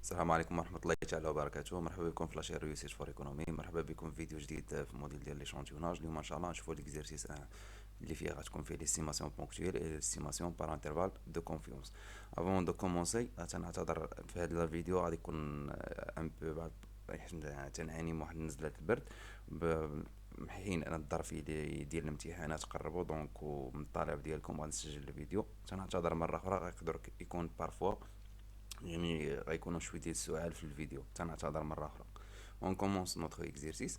السلام عليكم ورحمة الله تعالى وبركاته. مرحبا بكم في لاشين ريوسيت فور ايكونومي. مرحبا بكم في فيديو جديد في الموديل ديال ليشانتيوناج. اليوم ان شاء الله نشوفوا ليكزيرسيس اللي فيه غتكون فيه ليستيماسيون بونكتويل اي ليستيماسيون بار انترفال دو كونفيونس. افون دو كومونسي تنعتذر في هذا الفيديو غادي يكون ان بو بعد تنعاني من واحد نزلة البرد حين انا الظرف ديال الامتحانات قربوا دونك ومن الطلب ديالكم غادي نسجل الفيديو. تنعتذر مرة اخرى غيقدر يكون بارفوا يعني غيكونوا شويه ديال السؤال في الفيديو. تنعتذر مره اخرى. On commence notre exercice.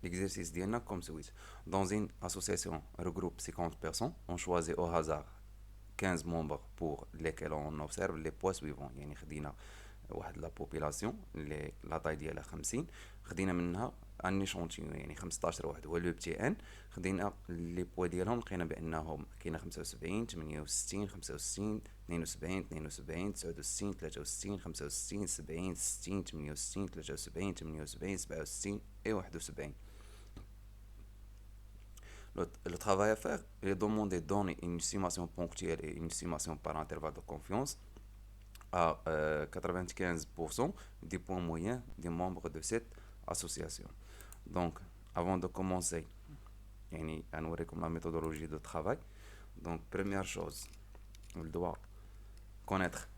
L'exercice ديالنا comme suit. Dans une association regroupe 50 personnes, on choisit au hasard 15 membres pour lesquels on observe les points suivants. يعني خدينا واحد لا بوبيلاسيون اللي لا طاي ديالها 50، خدينا منها ان ايشونتيون يعني 15 واحد هو لو بتي ان. خدينا لي بوا ديالهم لقينا بانهم كاينه 75 68 65 72 72 69 63 65 70 60 68 73 78 67 et 71. Le travail à faire est de demander donner une estimation ponctuelle et une estimation par intervalle de confiance à 95% des points moyens des membres de cette association. Donc, avant de commencer, à nous comme la méthodologie de travail. Donc, première chose, on doit connaître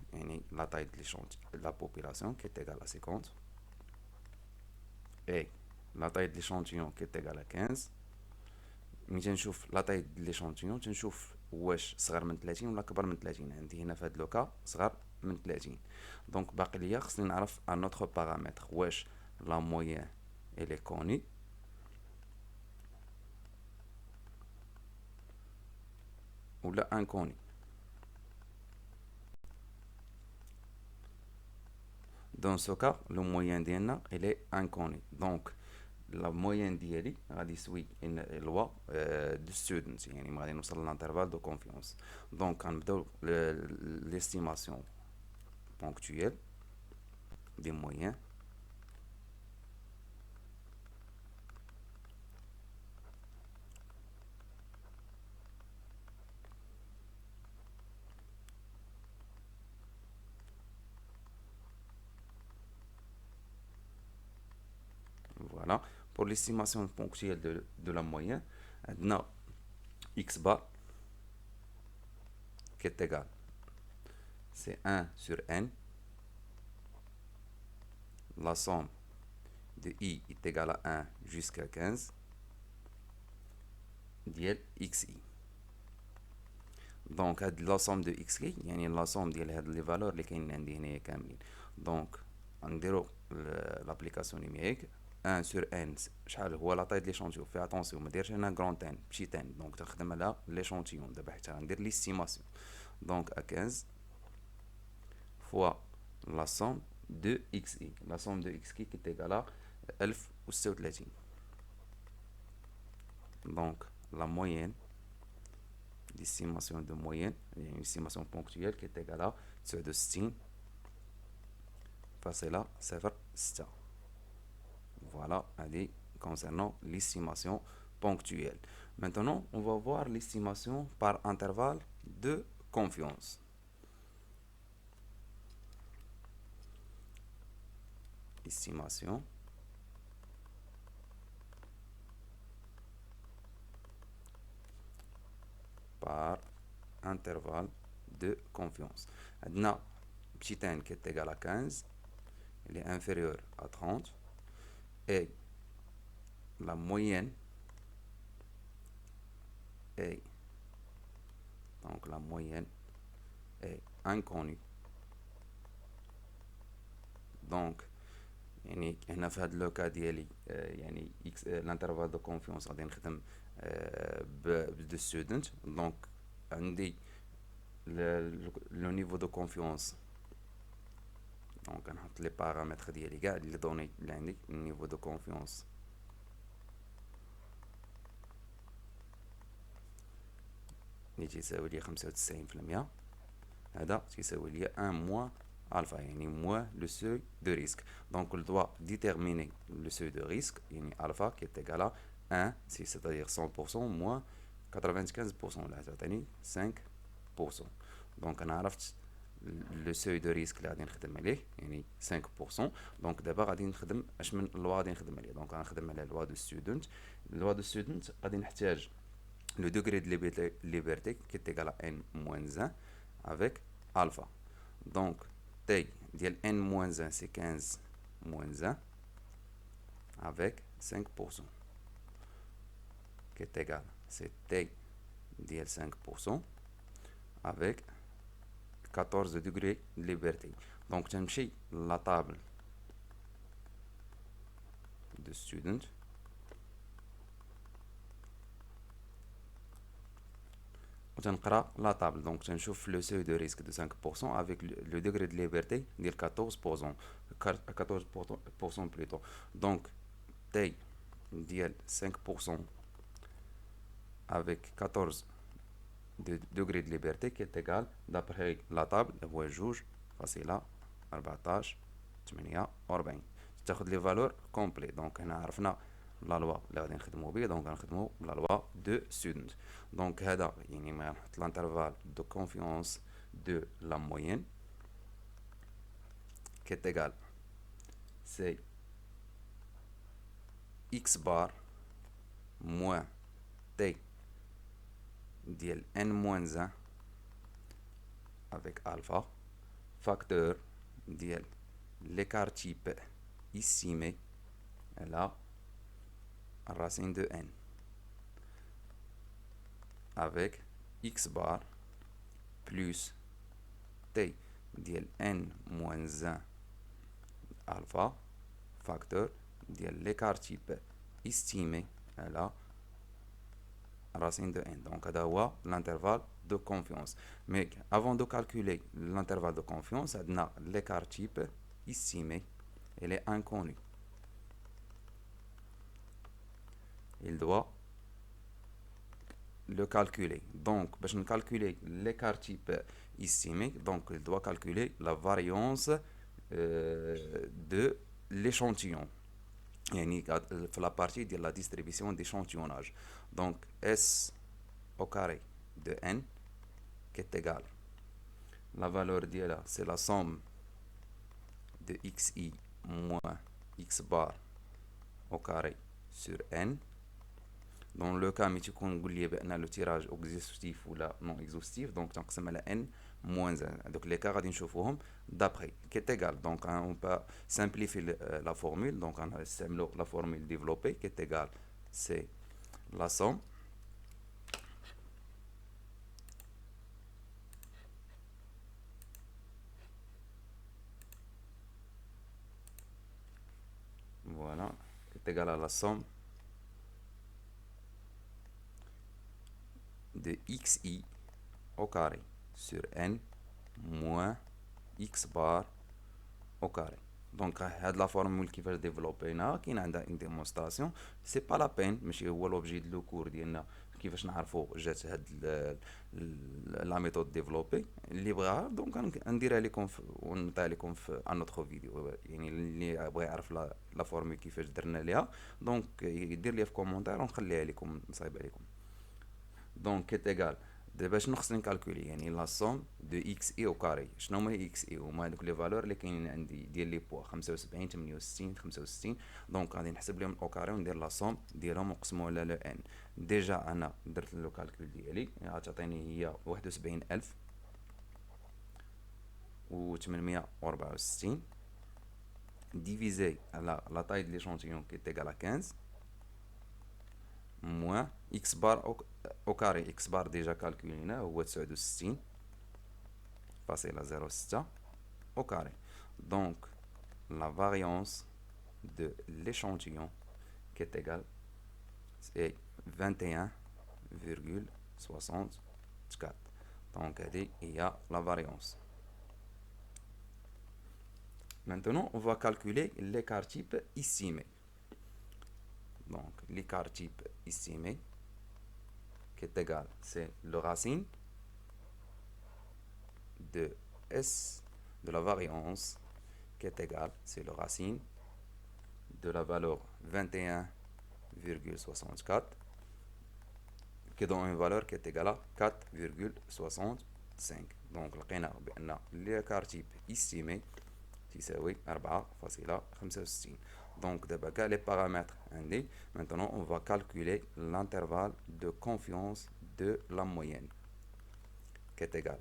la taille de l'échantillon, de la population qui est égale à 50 et la taille de l'échantillon qui est égale à 15. ملي تنشوف لا طاي ديال ليشونتيون تنشوف واش صغر من 30 ولا كبر من 30. عندي هنا في هاد لوكا صغر من 30، دونك باقي ليا خصني نعرف ان اوتر بارامتر واش لا موين الي كوني ولا انكوني. دون سو كا لو موين ديالنا الي انكوني، دونك لا موين ديالي غادي يسوي ان لوا دو ستودنت، يعني غادي نوصل لانترفال دو كونفيونس. دونك غنبداو ليستيماسيون بونكتويل des moyens. Voilà. Pour l'estimation ponctuelle de la moyenne, on a x bar qui est égal, c'est 1 sur n. La somme de i est égale à 1 jusqu'à 15 ديال xi. دونك هاد لا somme de xi يعني لا somme ديال هاد لي فالور اللي كاينين عندي هنايا كاملين. دونك غنديرو لابليكاسيون نيميريك 1 sur n شحال هو لا طاي د ليشونتيون. في اتونسيون ما ديرش هنا غران ان بشيت ان، دونك تخدم على ليشونتيون. دابا حتى غندير ليستيماسيون دونك ا 15 fois la somme de xi. La somme de xi qui est égale à 1036. Donc la moyenne, l'estimation de moyenne, une estimation ponctuelle qui est égale à 69 فاصلة 06. Voilà, allez, concernant l'estimation ponctuelle. Maintenant, on va voir l'estimation par intervalle de confiance. Estimation par intervalle de confiance. Maintenant, petit n qui est égal à 15, il est inférieur à 30 et la moyenne est, donc la moyenne est inconnue. Donc يعني هنا في هذا لوكا ديالي يعني اكس الانترفال دو كونفيونس غادي نخدم دو ستودنت. دونك عندي لو نيفو دو كونفيونس، دونك نحط لي بارامتر ديالي كاع لي دوني اللي عندي. النيفو دو كونفيونس اللي تيساوي لي 95%، هذا تيساوي لي 1 موان alpha, يعني moins le seuil de risque. Donc on doit déterminer le seuil de risque, يعني alpha qui est égal à 1, c'est-à-dire 100% moins 95%, là, c'est-à-dire 5%. دونك انا عرفت لو سوي دو ريسك اللي غادي نخدم عليه يعني 5%. دونك دابا غادي نخدم اش من لوا غادي نخدم عليه. دونك غنخدم على لوا دو ستودنت. لوا دو ستودنت غادي نحتاج le degré de liberté qui est égal à n-1 avec alpha. Donc, t de n-1 c'est 15 moins 1 avec 5% qui est égal, c'est t de 5% avec 14 degrés de liberté. Donc, تمشي la table de student. وتنقرا لا طابل. دونك تنشوف لو سوي دو ريسك دو 5% avec le degré de liberté ديال 14%. 14% plutôt. دونك تي ديال 5% avec 14 degré de liberté qui est égal d'après la table هو جوج فاصلة 14 48. تاخد لي فالور كومبلي. دونك هنا عرفنا لا لوا اللي غادي نخدمو بيه. دونك غنخدمو بلا لوا دو ستودنت. دونك هذا يعني ما نحط لانترفال دو كونفيونس دو لا موين qui est égal c'est x bar moins t ديال n moins 1 avec alpha facteur ديال l'écart type estimé là racine de n avec x bar plus t ديال n moins 1 alpha facteur ديال l'écart type estimé là racine de n. Donc هذا هو l'intervalle de confiance. Mais avant de calculer l'intervalle de confiance, عندنا l'écart type estimé, il est inconnu. Il doit le calculer. Donc باش نكالكولي l'écart type estimé, donc il doit calculer la variance de l'échantillon. يعني في la partie de la distribution d'échantillonnage. Donc S au carré de n qui est égal, la valeur d'IA c'est la somme de xi moins x bar au carré sur n. Dans le cas mais تكون نقول لي بان لو تيراج اكزيستيف ولا نون اكزوستيف. دونك تنقسم على n moins 1. دوك لي كا غادي نشوفوهم d'après qui est égal. Donc on peut simplifier la formule. Donc on نستعملوا la formule développée qui est égal, c'est la somme voilà qui est égal à la somme de xi au carré sur n moins x bar au carré. دونك هاد لا فورمول كيفاش ديفلوبيناها كاين عندها ان ديمونستراسيون. سي با لا بين ماشي هو لوبجي دو لو كور ديالنا كيفاش نعرفوا جات هاد لا ميثود ديفلوبي. اللي بغاها دونك نديرها لكم ونعطيها لكم في ان اوتر فيديو. يعني اللي بغى يعرف لا فورمول كيفاش درنا ليها دونك يدير لي في كومونتير ونخليها لكم نصايبها لكم. دونك كيت ايغال باش نخص نكالكولي يعني لا سوم دو اكس اي او كاري. شنو هما اكس اي؟ هما هادوك لي فالور اللي كاينين عندي ديال لي بوا 75 68 65. دونك غادي نحسب لهم او كاري وندير لا سوم ديالهم ونقسمو على لو ان. ديجا انا درت لو كالكول ديالي غتعطيني هي 71000 و 864 ديفيزي على لا تاي دو ليشونتيون كي تيغال 15 moins x bar au carré. x bar déjà calculé هو 69,06 au carré. Donc la variance de l'échantillon qui est égale est 21,64. Donc il y a la variance. Maintenant on va calculer l'écart type estimé. Donc l'écart type estimé qui est égal, c'est le racine de S de la variance qui est égal, c'est le racine de la valeur 21,64 qui donne une valeur qui est égale à 4,64. 5. دونك لقينا بان l'écart type estimé تساوي 4,65. Donc دابا كاع لي بارامتر عندي. Maintenant on va calculer l'intervalle de confiance de la moyenne qui est égal.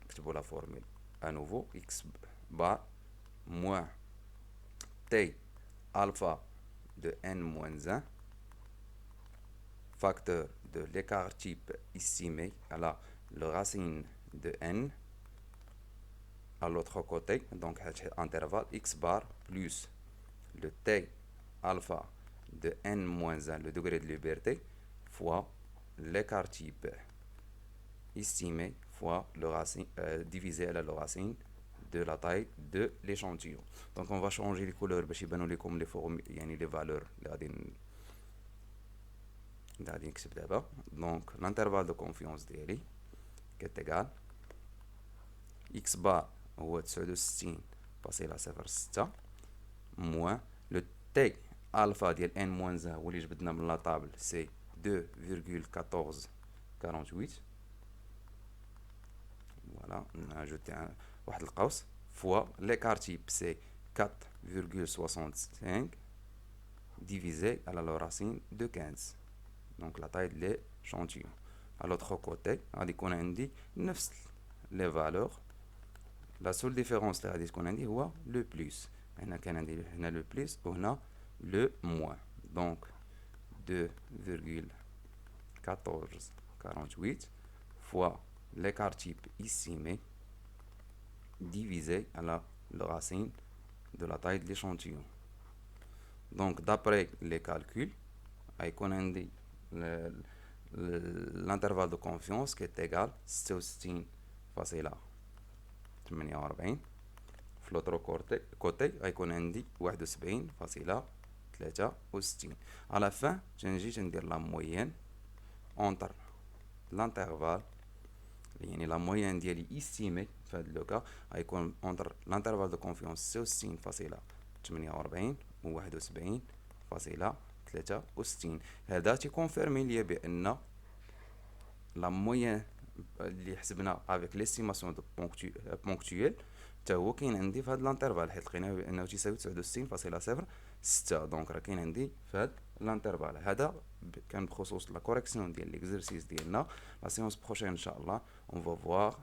نكتبوا la formule à nouveau x bar moins t alpha de n moins 1 facteur de l'écart type estimé à le racine de n à l'autre côté, donc intervalle x bar plus le t alpha de n moins 1, le degré de liberté, fois l'écart type estimé fois le racine, divisé à la racine de la taille de l'échantillon. Donc on va changer les couleurs باش يبانوا لكم les formules يعني les valeurs اللي غادي نكتب دابا. Donc l'intervalle de confiance ديالي qui est égal x bar هو 69.06 moins le t alpha ديال n moins 1 هو اللي جبدنا من لا طابل سي 2,1448. Voilà, on a ajouté واحد القوس fois l'écart type c'est 4,65 divisé à la racine de 15, donc la taille de l'échantillon. À l'autre côté غادي يكون عندي نفس les valeurs. La seule différence اللي غادي تكون عندي هو le plus. هنا كان عندي هنا le plus وهنا le moins. Donc 2,1448 fois l'écart type estimé divisé à la racine de la taille de l'échantillon. Donc d'après les calculs غيكون عندي l'intervalle de confiance qui est égal 66.48. في l'autre côté غيكون عندي 71.63. à la fin تنجي ندير la moyenne entre l'intervalle يعني la moyenne ديالي estimé في هذا لو كا غيكون entre l'intervalle de confiance 66.48 و 71.63. هذا تيكونفيرمي ليا بان لا موين اللي حسبنا افيك ليستيماسيون دو بونكتويل حتى هو كاين عندي في هذا الانترفال، حيت لقيناه بانه تيساوي 69.06. دونك راه كاين عندي في هذا الانترفال. هذا كان بخصوص لا كوريكسيون ديال ليكزرسيس ديالنا. لا سيونس بروشين ان شاء الله اون فا فوار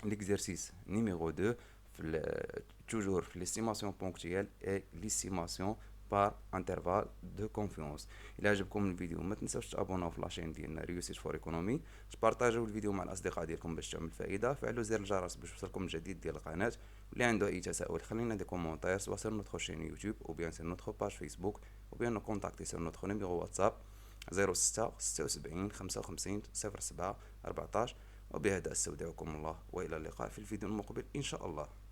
ليكزرسيس نيميرو 2 في toujours l'estimation ponctuelle et l'estimation par intervalle de confiance. الى عجبكم الفيديو ما تنساوش تابوناو في لاشين ديالنا ريوسيت فور ايكونومي، تبارطاجيو الفيديو مع الاصدقاء ديالكم باش تعمل فائده، فعلوا زر الجرس باش يوصلكم الجديد ديال القناه. اللي عنده اي تساؤل خلينا دي كومونتير سوا sur notre chaîne YouTube ou bien sur notre page Facebook ou bien nous contacter sur notre numéro WhatsApp 06 76 55 07 14. وبهذا استودعكم الله والى اللقاء في الفيديو المقبل ان شاء الله.